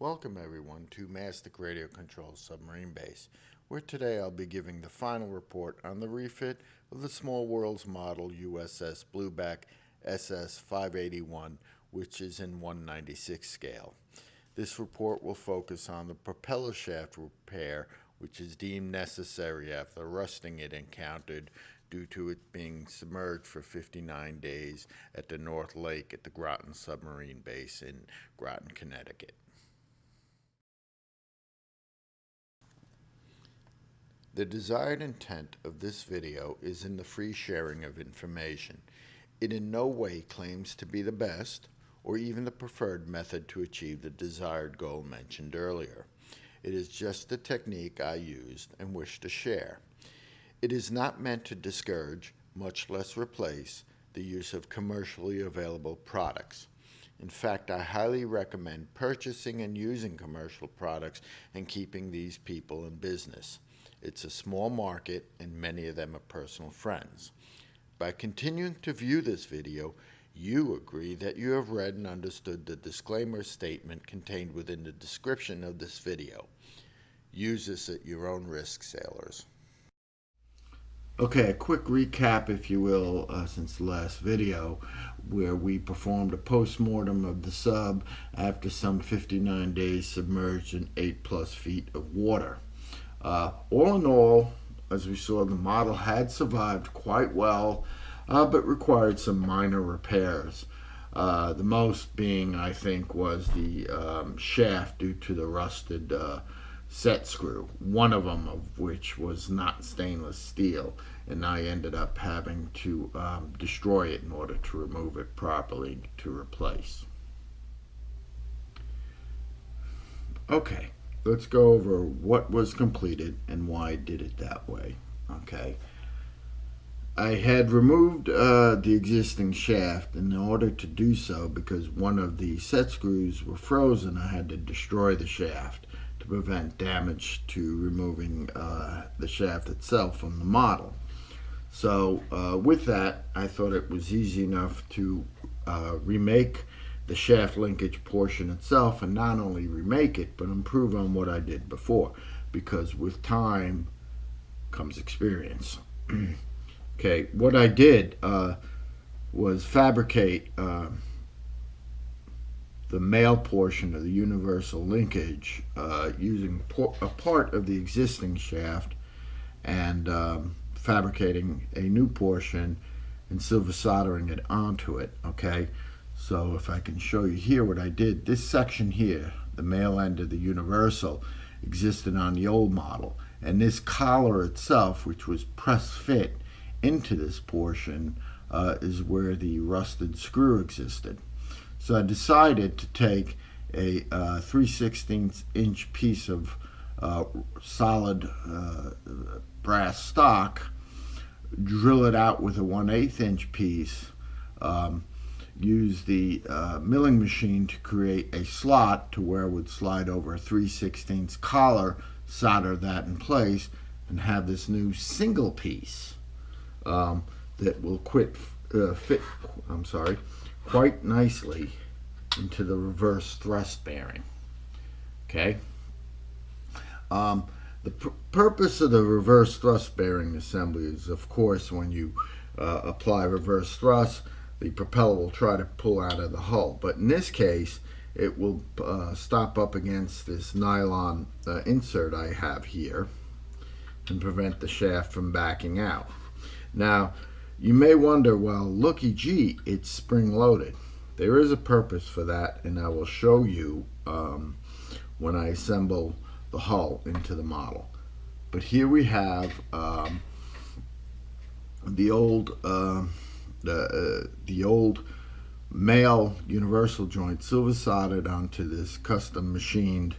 Welcome everyone to Mastic Radio Control Submarine Base, where today I'll be giving the final report on the refit of the Small Worlds model USS BLUEBACK SS-581, which is in 1/96 scale. This report will focus on the propeller shaft repair, which is deemed necessary after rusting it encountered due to it being submerged for 59 days at the North Lake at the Groton Submarine Base in Groton, Connecticut. The desired intent of this video is in the free sharing of information. It in no way claims to be the best or even the preferred method to achieve the desired goal mentioned earlier. It is just the technique I used and wish to share. It is not meant to discourage, much less replace, the use of commercially available products. In fact, I highly recommend purchasing and using commercial products and keeping these people in business. It's a small market and many of them are personal friends. By continuing to view this video, you agree that you have read and understood the disclaimer statement contained within the description of this video. Use this at your own risk, sailors. Okay, a quick recap, if you will, since the last video, where we performed a post-mortem of the sub after some 59 days submerged in 8+ feet of water. All in all, as we saw, the model had survived quite well, but required some minor repairs. The most being, I think, was the shaft due to the rusted set screw, one of them of which was not stainless steel, and I ended up having to destroy it in order to remove it properly to replace. Okay. Let's go over what was completed and why I did it that way. Okay. I had removed the existing shaft in order to do so because one of the set screws were frozen. I had to destroy the shaft to prevent damage to removing the shaft itself from the model. So with that, I thought it was easy enough to remake the shaft linkage portion itself, and not only remake it but improve on what I did before, because with time comes experience. Okay, what I did was fabricate the male portion of the universal linkage using a part of the existing shaft and fabricating a new portion and silver soldering it onto it. Okay. So if I can show you here what I did, this section here, the male end of the universal, existed on the old model, and this collar itself, which was press fit into this portion, is where the rusted screw existed. So I decided to take a 3/16 inch piece of solid brass stock, drill it out with a 1/8 inch piece, use the milling machine to create a slot to where it would slide over a 3/16 collar, solder that in place, and have this new single piece that will fit quite nicely into the reverse thrust bearing. Okay. The purpose of the reverse thrust bearing assembly is, of course, when you apply reverse thrust, the propeller will try to pull out of the hull, but in this case it will stop up against this nylon insert I have here and prevent the shaft from backing out. Now you may wonder, well, looky gee, it's spring loaded. There is a purpose for that, and I will show you when I assemble the hull into the model. But here we have the old male universal joint silver soldered onto this custom machined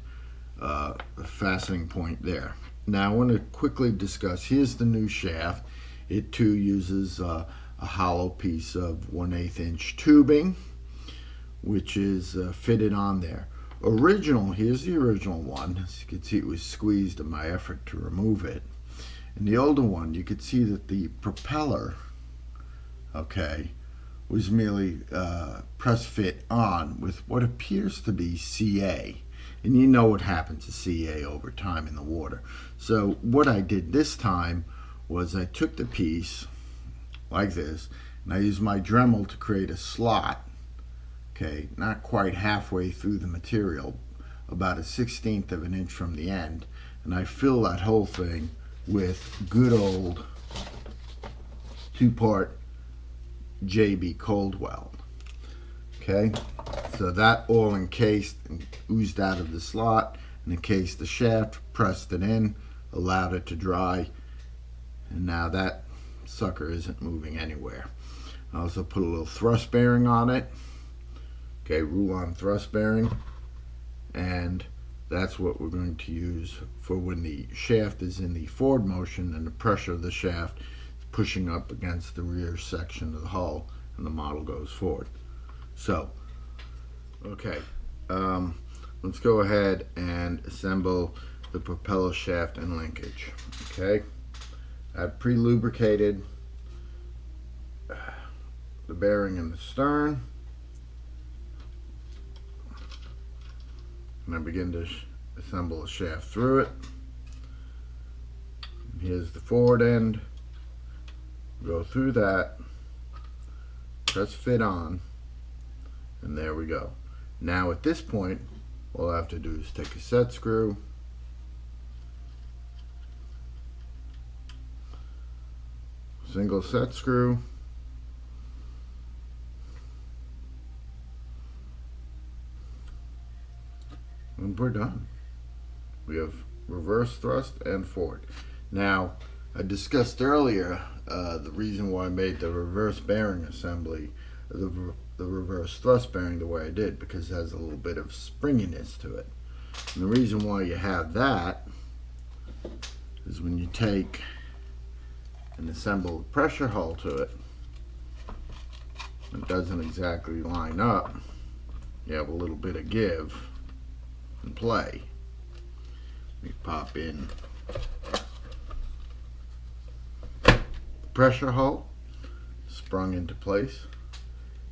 fastening point there. Now I want to quickly discuss, here's the new shaft. It too uses a hollow piece of 1/8 inch tubing, which is fitted on there. Here's the original one. As you can see, it was squeezed in my effort to remove it. In the older one, you could see that the propeller, okay, was merely press fit on with what appears to be CA. And you know what happens to CA over time in the water. So what I did this time was I took the piece like this, and I used my Dremel to create a slot, okay, not quite halfway through the material, about 1/16 of an inch from the end, and I fill that whole thing with good old 2-part JB Coldwell. Okay, so that all encased and oozed out of the slot and encased the shaft, pressed it in, allowed it to dry, and now that sucker isn't moving anywhere. I also put a little thrust bearing on it, okay, Rulon thrust bearing, and that's what we're going to use for when the shaft is in the forward motion and the pressure of the shaft is pushing up against the rear section of the hull and the model goes forward. So, okay, let's go ahead and assemble the propeller shaft and linkage. Okay, I've pre-lubricated the bearing in the stern, and I begin to assemble a shaft through it. And here's the forward end. Go through that, press fit on, and there we go. Now at this point, all I have to do is take a set screw, single set screw, and we're done. We have reverse thrust and forward. Now, I discussed earlier the reason why I made the reverse bearing assembly, the reverse thrust bearing the way I did, because it has a little bit of springiness to it. And the reason why you have that is when you take and assemble the pressure hull to it, it doesn't exactly line up. You have a little bit of give and play. We pop in the pressure hull, sprung into place,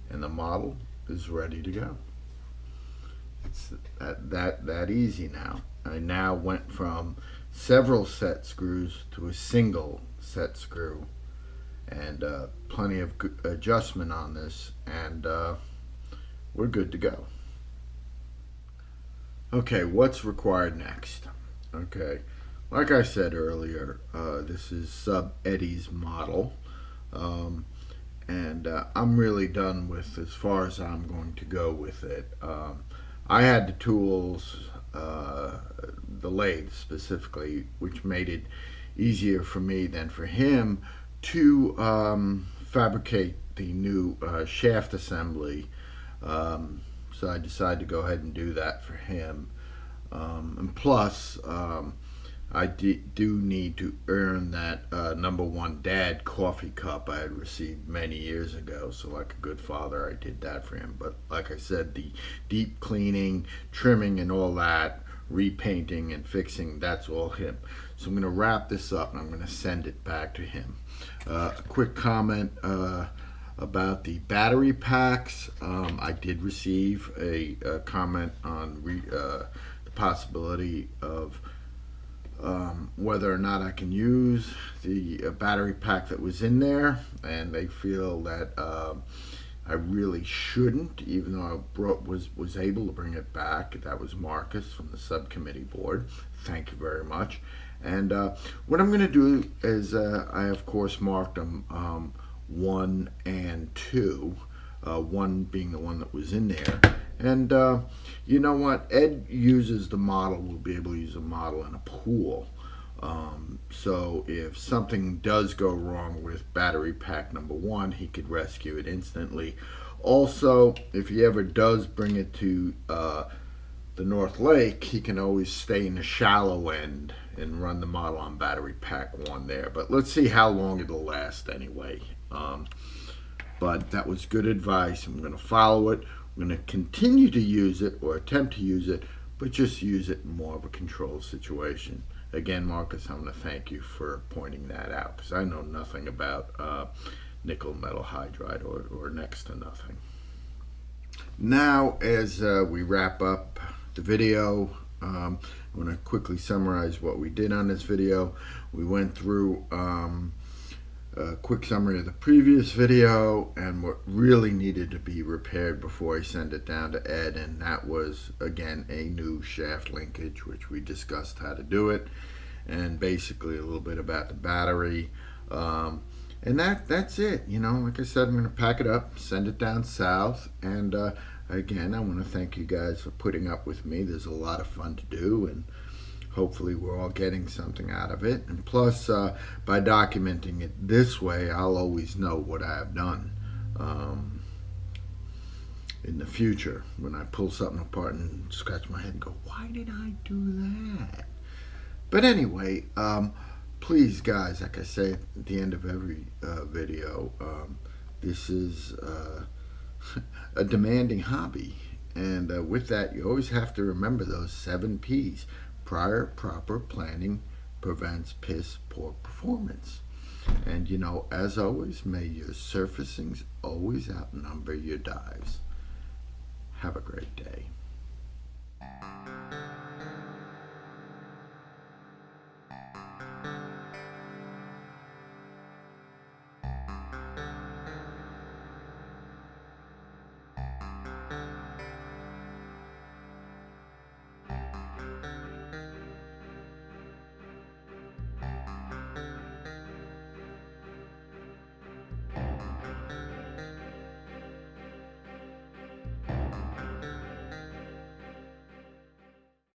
and the model is ready to go. It's that easy now. I now went from several set screws to a single set screw, and plenty of adjustment on this, and we're good to go. Okay, what's required next? Okay, like I said earlier, this is Sub Eddie's model, and I'm really done with as far as I'm going to go with it. I had the tools, the lathe specifically, which made it easier for me than for him to fabricate the new shaft assembly. So I decided to go ahead and do that for him. And plus, I do need to earn that #1 dad coffee cup I had received many years ago. So like a good father, I did that for him. But like I said, the deep cleaning, trimming, and all that, repainting and fixing, that's all him. So I'm going to wrap this up and I'm going to send it back to him. A quick comment about the battery packs. I did receive a comment on the possibility of whether or not I can use the battery pack that was in there, and they feel that I really shouldn't, even though I was able to bring it back. That was Marcus from the subcommittee board. Thank you very much. And what I'm going to do is I of course marked them 1 and 2, 1 being the one that was in there. And you know what, Ed uses the model, will be able to use a model in a pool. So if something does go wrong with battery pack #1, he could rescue it instantly. Also, if he ever does bring it to the North Lake, he can always stay in the shallow end and run the model on battery pack 1 there. But let's see how long it'll last anyway. But that was good advice. I'm going to follow it. I'm going to continue to use it, or attempt to use it, but just use it in more of a controlled situation. Again, Marcus, I'm going to thank you for pointing that out, because I know nothing about nickel metal hydride, or next to nothing. Now, as we wrap up the video, I'm going to quickly summarize what we did on this video. We went through a quick summary of the previous video and what really needed to be repaired before I send it down to Ed, and that was, again, a new shaft linkage, which we discussed how to do it, and basically a little bit about the battery. And that's it. You know, like I said, I'm going to pack it up, send it down south, and again, I want to thank you guys for putting up with me. There's a lot of fun to do, and hopefully we're all getting something out of it. And plus, by documenting it this way, I'll always know what I have done in the future when I pull something apart and scratch my head and go, why did I do that? But anyway, please, guys, like I say at the end of every video, this is a demanding hobby. And with that, you always have to remember those 7 P's. Prior proper planning prevents piss poor performance. And you know, as always, may your surfacings always outnumber your dives. Have a great day.